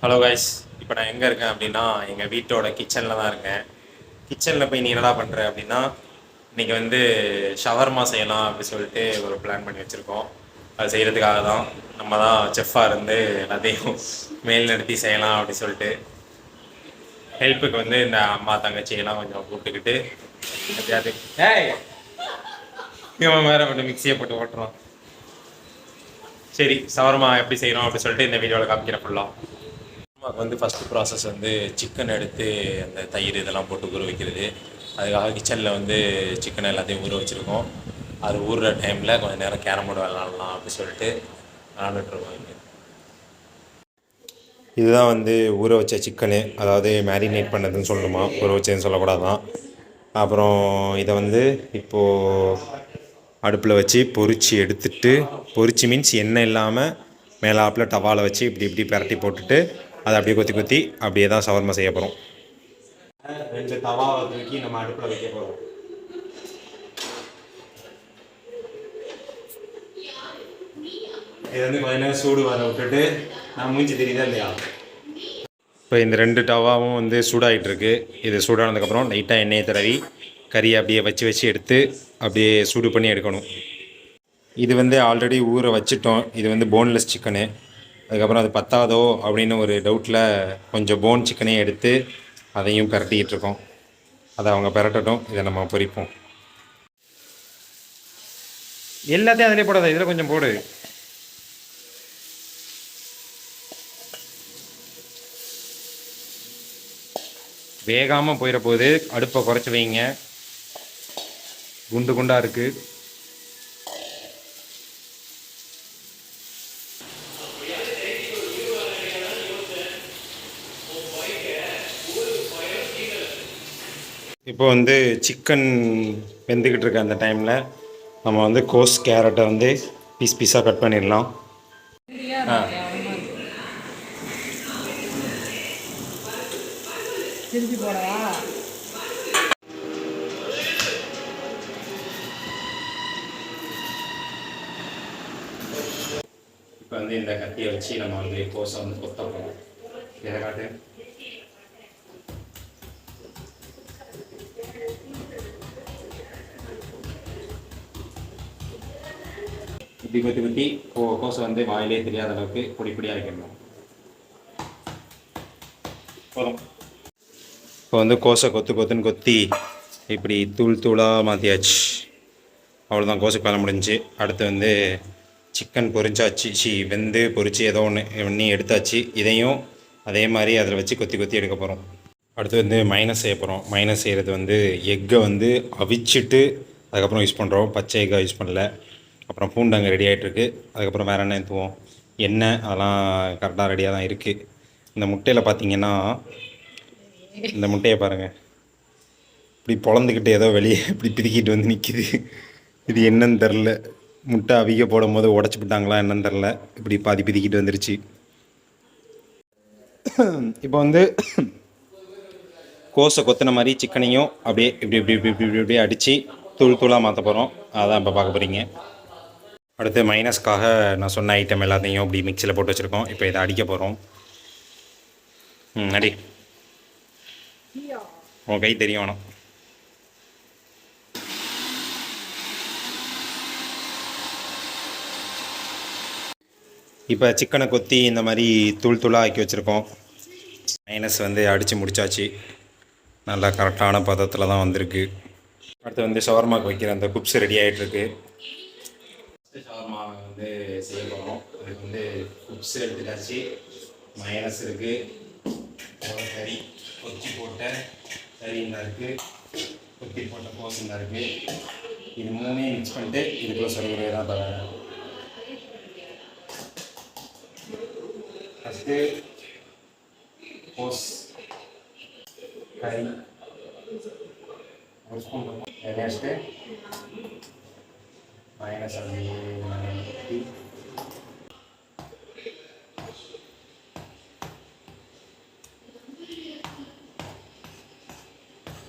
Hello guys, இப்போ நான் எங்கே இருக்கேன் அப்படின்னா எங்கள் வீட்டோட கிச்சனில் தான் இருக்கேன். கிச்சனில் போய் நீ என்னடா பண்ணுற அப்படின்னா, இன்றைக்கி வந்து ஷவர்மா செய்யலாம் அப்படி சொல்லிட்டு ஒரு பிளான் பண்ணி வச்சுருக்கோம். அது செய்கிறதுக்காக தான் நம்ம தான் செஃப்பாக இருந்து எல்லாத்தையும் மேல் நடத்தி செய்யலாம் அப்படி சொல்லிட்டு ஹெல்ப்புக்கு வந்து இந்த அம்மா தங்கச்சியெல்லாம் கொஞ்சம் கூப்பிட்டுக்கிட்டு எப்படியாவது ஏய் இவன் வேறு மட்டும் மிக்சியை போட்டு ஓட்டுறோம். சரி, ஷவர்மா எப்படி செய்கிறோம் அப்படி சொல்லிட்டு இந்த வீடியோவில் காமிக்கிறேன் ஃபுல்லாக. நமக்கு வந்து ஃபஸ்ட்டு ப்ராசஸ் வந்து சிக்கன் எடுத்து அந்த தயிர் இதெல்லாம் போட்டு ஊற வைக்கிறது. அதுக்காக கிச்சனில் வந்து சிக்கன் எல்லாத்தையும் ஊற வச்சுருக்கோம். அது ஊறுற டைமில் கொஞ்சம் நேரம் கேரம் போர்டு விளாட்லாம் அப்படி சொல்லிட்டு விளாண்டுட்ருக்கோம். இங்கே இதுதான் வந்து ஊற வச்ச சிக்கனு, அதாவது மேரினேட் பண்ணதுன்னு சொல்லணுமா, ஊற வச்சதுன்னு சொல்லக்கூடாதான். அப்புறம் இதை வந்து இப்போது அடுப்பில் வச்சு பொரித்து எடுத்துட்டு, பொரிச்சு மீன்ஸ் எண்ணெய் இல்லாமல் மேலாப்பில் டவாவில் வச்சு இப்படி இப்படி பரட்டி போட்டுட்டு அதை அப்படியே கொத்தி கொத்தி அப்படியே தான் ஷவர்மா செய்ய போகிறோம். 2 தவாவை தூக்கி நம்ம அடுப்பில் வைக்க போகிறோம். இது வந்து கொஞ்ச நேரம் சூடு வர விட்டுட்டு நான் மூஞ்சி தெரியுதா இல்லையா. இப்போ இந்த 2 டவாவும் வந்து சூடாகிட்டுருக்கு. இது சூடானதுக்கப்புறம் லைட்டாக எண்ணெயை தடவி கறியை அப்படியே வச்சு எடுத்து அப்படியே சூடு பண்ணி எடுக்கணும். இது வந்து ஆல்ரெடி ஊற வச்சுட்டோம். இது வந்து போன்லெஸ் சிக்கனு. அதுக்கப்புறம் அது பத்தாதோ அப்படின்னு ஒரு டவுட்டில் கொஞ்சம் போன் சிக்கனையும் எடுத்து அதையும் பிரட்டிக்கிட்டு இருக்கோம். அதை அவங்க பிரட்டட்டும், இதை நம்ம பொரிப்போம். எல்லாத்தையும் அதிலே போடாத, இதில் கொஞ்சம் போடு. வேகாமல் போயிட போகுது, அடுப்பை குறைச்சி வைங்க. குண்டு குண்டாக இருக்குது. இப்போ வந்து சிக்கன் வெந்துக்கிட்டு இருக்க அந்த டைமில் நம்ம வந்து கோஸ் கேரட்டை வந்து பீஸ் பீஸாக கட் பண்ணிடலாம். திருப்பி போடவா? இப்போ வந்து இந்த கத்தியை வச்சு நம்ம வந்து கோஸை வந்து கொத்த போகிறோம். இதை காட்டு. இப்படி கொத்தி கொத்தி கோஸை வந்து வாயிலே தெரியாத அளவுக்கு பொடி பொடியாக வைக்கணும். போதும். இப்போ வந்து கோஸை கொத்துன்னு கொத்தி இப்படி தூளாக மாற்றியாச்சு. அவ்வளோதான், கோஸுக்கு வேலை முடிஞ்சு. அடுத்து வந்து சிக்கன் பொரிச்சாச்சு, வெந்து பொரித்து ஏதோ ஒன்று எடுத்தாச்சு. இதையும் அதே மாதிரி அதில் வச்சு கொத்தி எடுக்க போகிறோம். அடுத்து வந்து மைனஸ் செய்ய போகிறோம். மைனஸ் செய்கிறது வந்து எக்கை வந்து அவிச்சிட்டு அதுக்கப்புறம் யூஸ் பண்ணுறோம். பச்சை எக்காக யூஸ் பண்ணல. அப்புறம் பூண்டு அங்கே ரெடி ஆகிட்டுருக்கு. அதுக்கப்புறம் வேறு என்ன ஊற்றுவோம், எண்ணெய் அதெல்லாம் கரெக்டாக ரெடியாக தான் இருக்குது. இந்த முட்டையில் பார்த்தீங்கன்னா, இந்த முட்டையை பாருங்கள், இப்படி பொழந்துக்கிட்டு ஏதோ வெளியே இப்படி பிதுக்கிட்டு வந்து நிற்கிது. இது என்னன்னு தெரில. முட்டை அவிக்க போடும் போது உடச்சி விட்டாங்களா என்னன்னு தெரில, இப்படி பாதி பிதுக்கிட்டு வந்துருச்சு. இப்போ வந்து கோஸை கொத்தின மாதிரி சிக்கனையும் அப்படியே இப்படி இப்படி இப்படி இப்படி இப்படி அடித்து தூளாக மாற்ற போகிறோம். அதான் இப்போ பார்க்க போகிறீங்க. அடுத்து மைனஸ்க்காக நான் சொன்ன ஐட்டம் எல்லாத்தையும் அப்படி மிக்சியில் போட்டு வச்சுருக்கோம். இப்போ இதை அடிக்க போகிறோம். அடி. உன் கை தெரியும் வேணும். இப்போ சிக்கனை கொத்தி இந்த மாதிரி தூளாக ஆக்கி வச்சுருக்கோம். மைனஸ் வந்து அடித்து முடித்தாச்சு. நல்லா கரெக்டான பதத்தில் தான் வந்திருக்கு. அடுத்து வந்து ஷவர்மாக்கு வைக்கிற அந்த குப்ஸ் ரெடி ஆகிட்டுருக்கு. ஷவர்மா வந்து செய்ய போகிறோம். அதுக்கு வந்து குப்ஸ் எடுத்துட்டாச்சு, மைனஸ் இருக்குது, கறி கொத்தி போட்ட கறி இந்த இருக்குது, கொத்தி போட்ட கோஸ் இந்த இருக்குது. இது மூணையும் மிக்ஸ் பண்ணிட்டு இதுக்குள்ளே சொல்லுறது தான் தரேன். ஃபஸ்ட்டு கோஸ் கறி ஒரு ஸ்பூன் நெக்ஸ்ட்டு மைனஸ் அப்படியே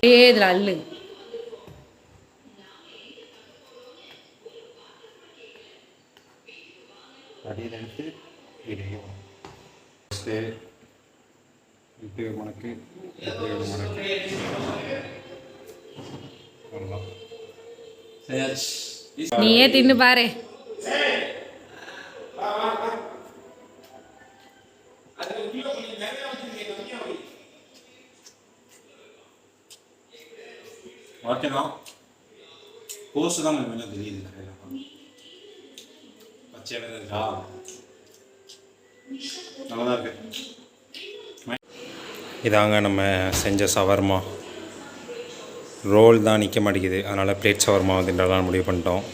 இதில் அல்லு அடியில் எடுத்து இதையும் ஃபஸ்ட்டு இப்படி ஒரு மணக்கு, இப்படி ஒரு மணக்கு. அவ்வளோதான். சரியாச்சு. நீயே தின்னு பாரு. ஓகேதான். கோஸு தான் கொஞ்சம் தெரியுது. பச்சையாக இருக்கா, நல்லா தான் இருக்கு. இதாங்க நம்ம செஞ்ச ஷவர்மா. ரோல் தான் நிற்க மாட்டேங்குது, அதனால் பிளேட் ஷவர்மா வந்துட்டு முடிவு பண்ணிட்டோம்.